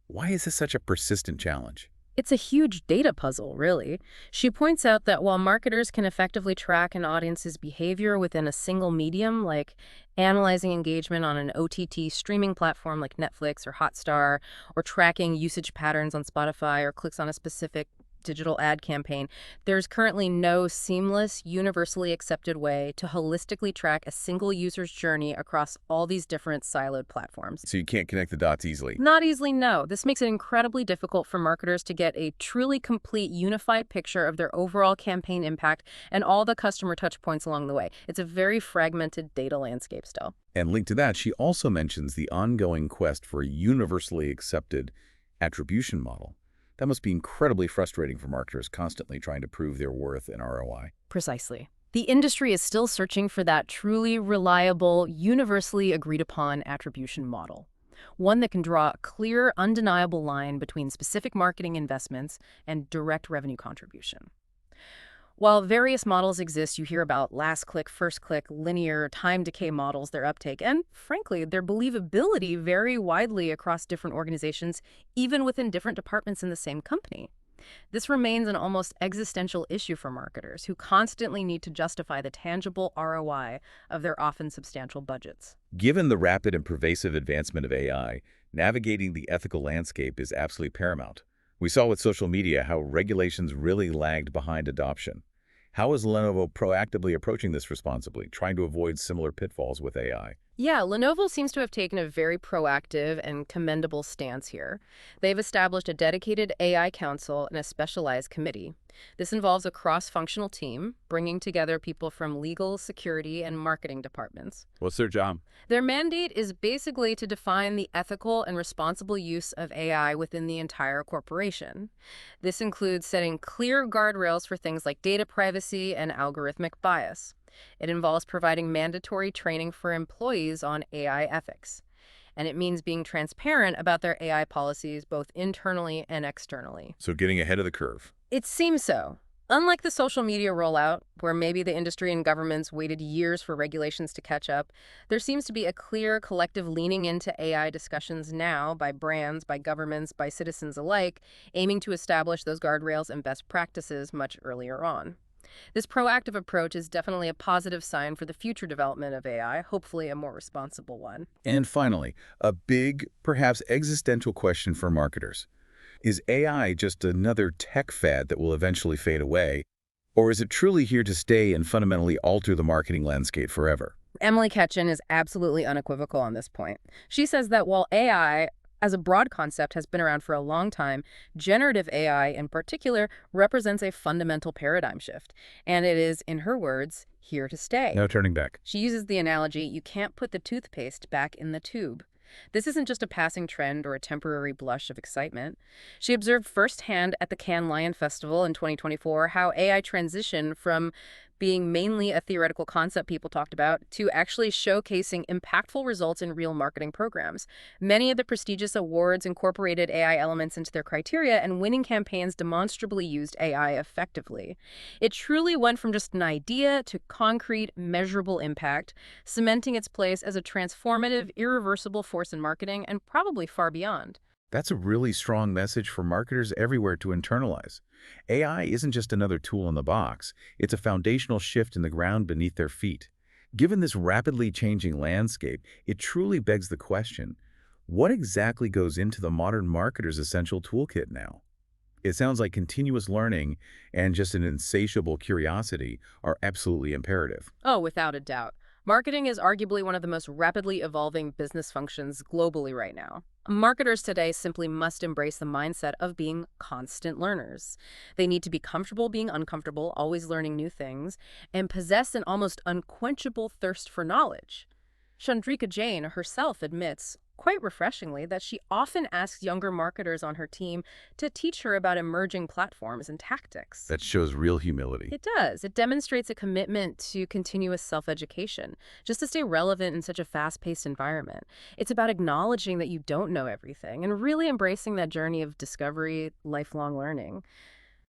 Why is this such a persistent challenge? It's a huge data puzzle, really. She points out that while marketers can effectively track an audience's behavior within a single medium, like analyzing engagement on an OTT streaming platform like Netflix or Hotstar, or tracking usage patterns on Spotify or clicks on a specific digital ad campaign, there's currently no seamless, universally accepted way to holistically track a single user's journey across all these different siloed platforms. So you can't connect the dots easily. Not easily, no. This makes it incredibly difficult for marketers to get a truly complete, unified picture of their overall campaign impact and all the customer touch points along the way. It's a very fragmented data landscape still. And linked to that, she also mentions the ongoing quest for a universally accepted attribution model. That must be incredibly frustrating for marketers constantly trying to prove their worth and ROI. Precisely. The industry is still searching for that truly reliable, universally agreed-upon attribution model. One that can draw a clear, undeniable line between specific marketing investments and direct revenue contribution. While various models exist, you hear about last click, first click, linear, time decay models, their uptake, and frankly, their believability vary widely across different organizations, even within different departments in the same company. This remains an almost existential issue for marketers who constantly need to justify the tangible ROI of their often substantial budgets. Given the rapid and pervasive advancement of AI, navigating the ethical landscape is absolutely paramount. We saw with social media how regulations really lagged behind adoption. How is Lenovo proactively approaching this responsibly, trying to avoid similar pitfalls with AI? Yeah, Lenovo seems to have taken a very proactive and commendable stance here. They've established a dedicated AI council and a specialized committee. This involves a cross-functional team, bringing together people from legal, security, and marketing departments. What's their job? Their mandate is basically to define the ethical and responsible use of AI within the entire corporation. This includes setting clear guardrails for things like data privacy and algorithmic bias. It involves providing mandatory training for employees on AI ethics. and it means being transparent about their AI policies both internally and externally. So getting ahead of the curve. It seems so. Unlike the social media rollout, where maybe the industry and governments waited years for regulations to catch up, there seems to be a clear collective leaning into AI discussions now by brands, by governments, by citizens alike, aiming to establish those guardrails and best practices much earlier on. This proactive approach is definitely a positive sign for the future development of AI, hopefully a more responsible one. And finally, a big, perhaps existential question for marketers. Is AI just another tech fad that will eventually fade away, or is it truly here to stay and fundamentally alter the marketing landscape forever? Emily Ketchen is absolutely unequivocal on this point. She says that while AI, as a broad concept, has been around for a long time, generative AI in particular represents a fundamental paradigm shift, and it is, in her words, here to stay. No turning back. She uses the analogy, you can't put the toothpaste back in the tube. This isn't just a passing trend or a temporary blush of excitement. She observed firsthand at the Cannes Lion Festival in 2024 how AI transitioned from being mainly a theoretical concept people talked about to actually showcasing impactful results in real marketing programs. Many of the prestigious awards incorporated AI elements into their criteria, and winning campaigns demonstrably used AI effectively. It truly went from just an idea to concrete, measurable impact, cementing its place as a transformative, irreversible force in marketing and probably far beyond. That's a really strong message for marketers everywhere to internalize. AI isn't just another tool in the box, it's a foundational shift in the ground beneath their feet. Given this rapidly changing landscape, it truly begs the question, what exactly goes into the modern marketer's essential toolkit now? It sounds like continuous learning and just an insatiable curiosity are absolutely imperative. Oh, without a doubt. Marketing is arguably one of the most rapidly evolving business functions globally right now. Marketers today simply must embrace the mindset of being constant learners. They need to be comfortable being uncomfortable, always learning new things, and possess an almost unquenchable thirst for knowledge. Chandrika Jain herself admits, quite refreshingly, that she often asks younger marketers on her team to teach her about emerging platforms and tactics. That shows real humility. It does. It demonstrates a commitment to continuous self-education, just to stay relevant in such a fast-paced environment. It's about acknowledging that you don't know everything and really embracing that journey of discovery, lifelong learning.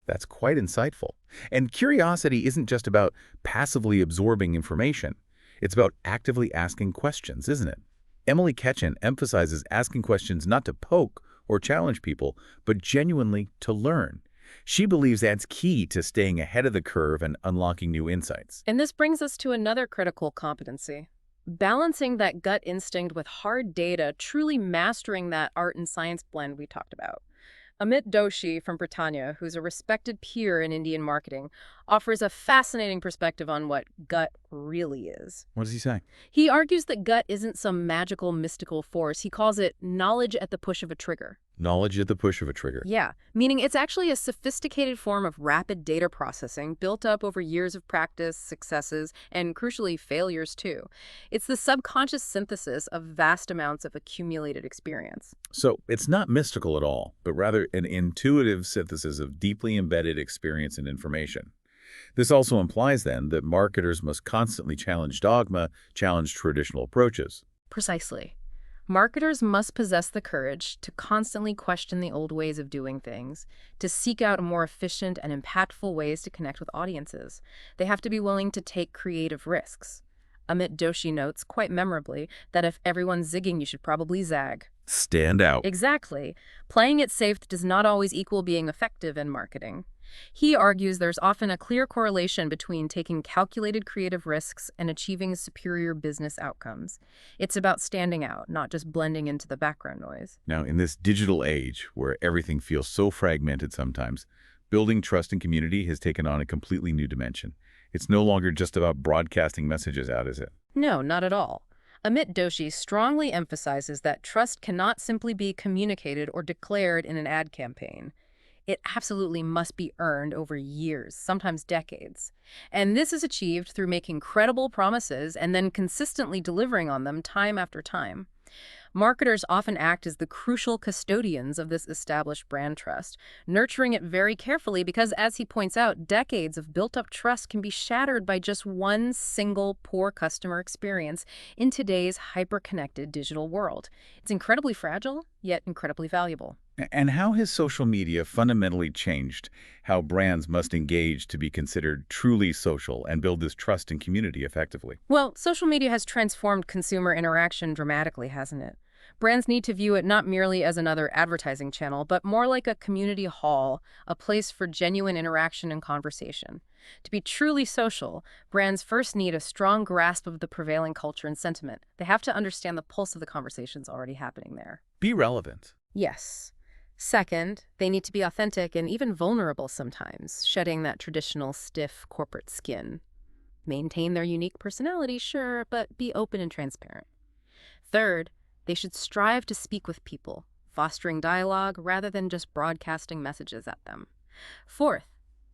That's quite insightful. And curiosity isn't just about passively absorbing information. It's about actively asking questions, isn't it? Emily Ketchen emphasizes asking questions not to poke or challenge people, but genuinely to learn. She believes that's key to staying ahead of the curve and unlocking new insights. And this brings us to another critical competency. Balancing that gut instinct with hard data, truly mastering that art and science blend we talked about. Amit Doshi from Britannia, who's a respected peer in Indian marketing, offers a fascinating perspective on what gut really is. What does he say? He argues that gut isn't some magical, mystical force. He calls it knowledge at the push of a trigger. Knowledge at the push of a trigger. Yeah, meaning it's actually a sophisticated form of rapid data processing built up over years of practice, successes, and crucially, failures too. It's the subconscious synthesis of vast amounts of accumulated experience. So it's not mystical at all, but rather an intuitive synthesis of deeply embedded experience and information. This also implies, then, that marketers must constantly challenge dogma, challenge traditional approaches. Precisely. Marketers must possess the courage to constantly question the old ways of doing things, to seek out more efficient and impactful ways to connect with audiences. They have to be willing to take creative risks. Amit Doshi notes, quite memorably, that if everyone's zigging, you should probably zag. Stand out. Exactly. Playing it safe does not always equal being effective in marketing. He argues there's often a clear correlation between taking calculated creative risks and achieving superior business outcomes. It's about standing out, not just blending into the background noise. Now, in this digital age where everything feels so fragmented sometimes, building trust and community has taken on a completely new dimension. It's no longer just about broadcasting messages out, is it? No, not at all. Amit Doshi strongly emphasizes that trust cannot simply be communicated or declared in an ad campaign. It absolutely must be earned over years, sometimes decades. And this is achieved through making credible promises and then consistently delivering on them time after time. Marketers often act as the crucial custodians of this established brand trust, nurturing it very carefully because, as he points out, decades of built-up trust can be shattered by just one single poor customer experience in today's hyper-connected digital world. It's incredibly fragile, yet incredibly valuable. And how has social media fundamentally changed how brands must engage to be considered truly social and build this trust and community effectively? Well, social media has transformed consumer interaction dramatically, hasn't it? Brands need to view it not merely as another advertising channel, but more like a community hall, a place for genuine interaction and conversation. To be truly social, brands first need a strong grasp of the prevailing culture and sentiment. They have to understand the pulse of the conversations already happening there. Be relevant. Yes. Second, they need to be authentic and even vulnerable sometimes, shedding that traditional stiff corporate skin. Maintain their unique personality, sure, but be open and transparent. Third, they should strive to speak with people, fostering dialogue rather than just broadcasting messages at them. Fourth,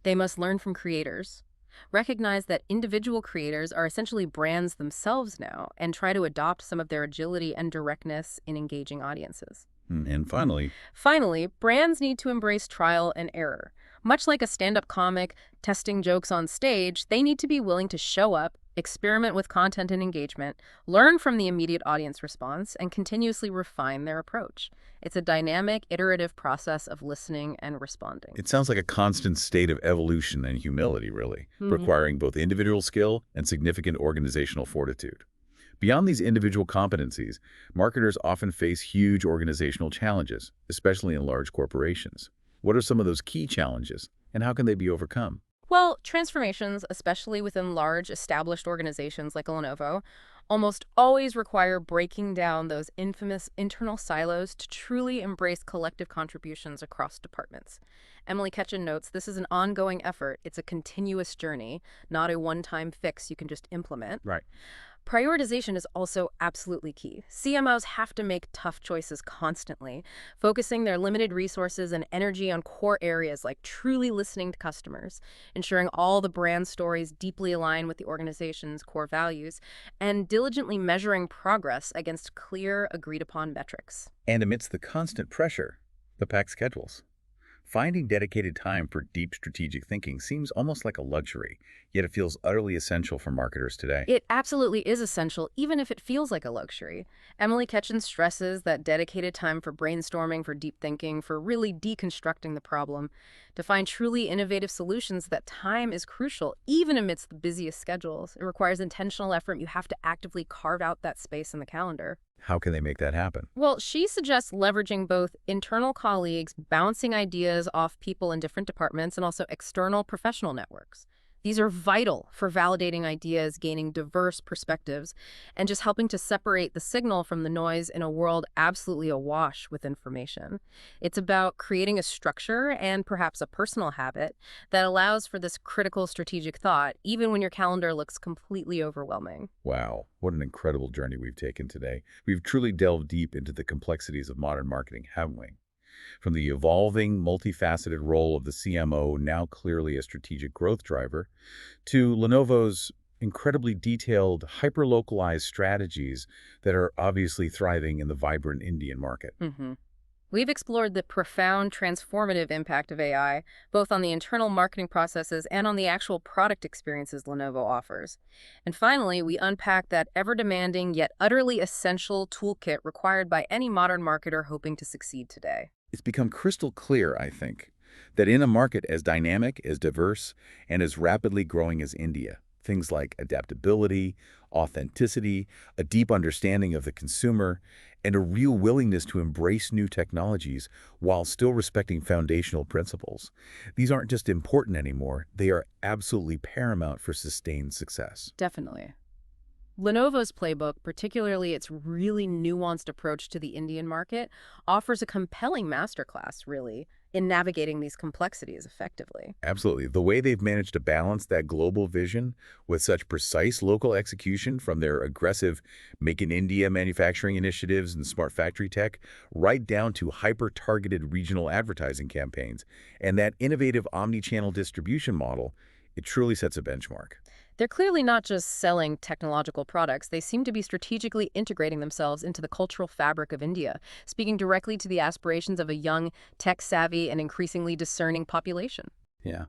they must learn from creators. Recognize that individual creators are essentially brands themselves now and try to adopt some of their agility and directness in engaging audiences. And finally, brands need to embrace trial and error. Much like a stand-up comic testing jokes on stage, they need to be willing to show up, experiment with content and engagement, learn from the immediate audience response, and continuously refine their approach. It's a dynamic, iterative process of listening and responding. it sounds like a constant state of evolution and humility, really, requiring both individual skill and significant organizational fortitude. Beyond these individual competencies, marketers often face huge organizational challenges, especially in large corporations. What are some of those key challenges, and how can they be overcome? Well, transformations, especially within large, established organizations like a Lenovo, almost always require breaking down those infamous internal silos to truly embrace collective contributions across departments. Emily Ketchen notes this is an ongoing effort. It's a continuous journey, not a one-time fix you can just implement. Right. Prioritization is also absolutely key. CMOs have to make tough choices constantly, focusing their limited resources and energy on core areas like truly listening to customers, ensuring all the brand stories deeply align with the organization's core values, and diligently measuring progress against clear, agreed-upon metrics. And amidst the constant pressure, the packed schedules. Finding dedicated time for deep strategic thinking seems almost like a luxury, yet it feels utterly essential for marketers today. It absolutely is essential, even if it feels like a luxury. Emily Ketchen stresses that dedicated time for brainstorming, for deep thinking, for really deconstructing the problem. To find truly innovative solutions, that time is crucial, even amidst the busiest schedules. It requires intentional effort. You have to actively carve out that space in the calendar. How can they make that happen? Well, she suggests leveraging both internal colleagues, bouncing ideas off people in different departments, and also external professional networks. These are vital for validating ideas, gaining diverse perspectives, and just helping to separate the signal from the noise in a world absolutely awash with information. It's about creating a structure and perhaps a personal habit that allows for this critical strategic thought, even when your calendar looks completely overwhelming. Wow, what an incredible journey we've taken today. We've truly delved deep into the complexities of modern marketing, haven't we? From the evolving, multifaceted role of the CMO, now clearly a strategic growth driver, to Lenovo's incredibly detailed, hyper-localized strategies that are obviously thriving in the vibrant Indian market. We've explored the profound transformative impact of AI, both on the internal marketing processes and on the actual product experiences Lenovo offers. And finally, we unpack that ever-demanding yet utterly essential toolkit required by any modern marketer hoping to succeed today. It's become crystal clear, I think, that in a market as dynamic, as diverse, and as rapidly growing as India, things like adaptability, authenticity, a deep understanding of the consumer, and a real willingness to embrace new technologies while still respecting foundational principles. These aren't just important anymore, they are absolutely paramount for sustained success. Definitely. Lenovo's playbook, particularly its really nuanced approach to the Indian market, offers a compelling masterclass, really, in navigating these complexities effectively. Absolutely. The way they've managed to balance that global vision with such precise local execution, from their aggressive Make in India manufacturing initiatives and smart factory tech, right down to hyper-targeted regional advertising campaigns, and that innovative omni-channel distribution model, It truly sets a benchmark. They're clearly not just selling technological products. They seem to be strategically integrating themselves into the cultural fabric of India, speaking directly to the aspirations of a young, tech-savvy, and increasingly discerning population. Yeah.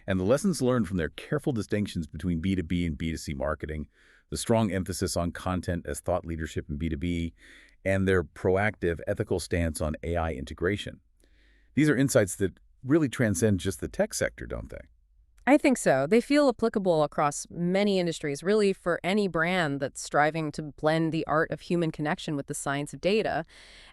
And the lessons learned from their careful distinctions between B2B and B2C marketing, the strong emphasis on content as thought leadership in B2B, and their proactive ethical stance on AI integration. These are insights that really transcend just the tech sector, don't they? I think so. They feel applicable across many industries, really for any brand that's striving to blend the art of human connection with the science of data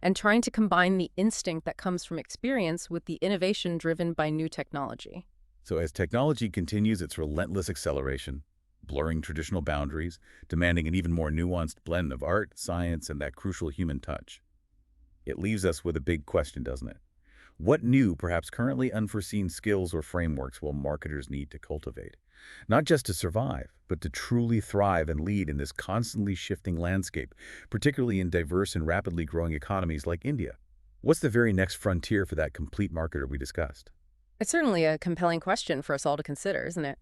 and trying to combine the instinct that comes from experience with the innovation driven by new technology. So as technology continues its relentless acceleration, blurring traditional boundaries, demanding an even more nuanced blend of art, science, and that crucial human touch, it leaves us with a big question, doesn't it? What new, perhaps currently unforeseen skills or frameworks will marketers need to cultivate? Not just to survive, but to truly thrive and lead in this constantly shifting landscape, particularly in diverse and rapidly growing economies like India. What's the very next frontier for that complete marketer we discussed? It's certainly a compelling question for us all to consider, isn't it?